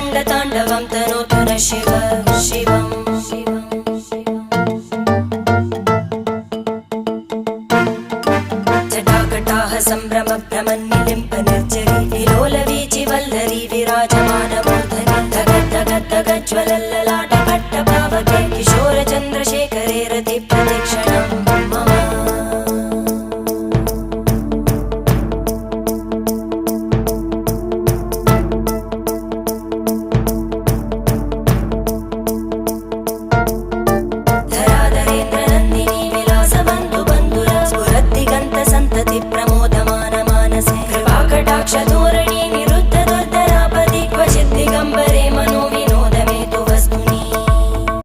रङ्गताण्डवं तनोतु न शिव शिवम् जटाकटाः सम्भ्रमभ्रमन्निलिम्प निर्जरी विलोलवीचि वल्लरी विराजमानमूर्धनि धगज्ज्वलल्ललाटपट्टपावके किशोरचन्द्रशेखरे रतिप्रतिक्षणं मम धराधरेन्द्रनन्दिनी विलासबन्धुबन्धुरा स्फुरद्दिगन्तसन्तति प्रमोदमान मानसे कृपाकटाक्षधोरणी निरुद्धदुर्धरापदि क्वचिद्दिगम्बरे मनो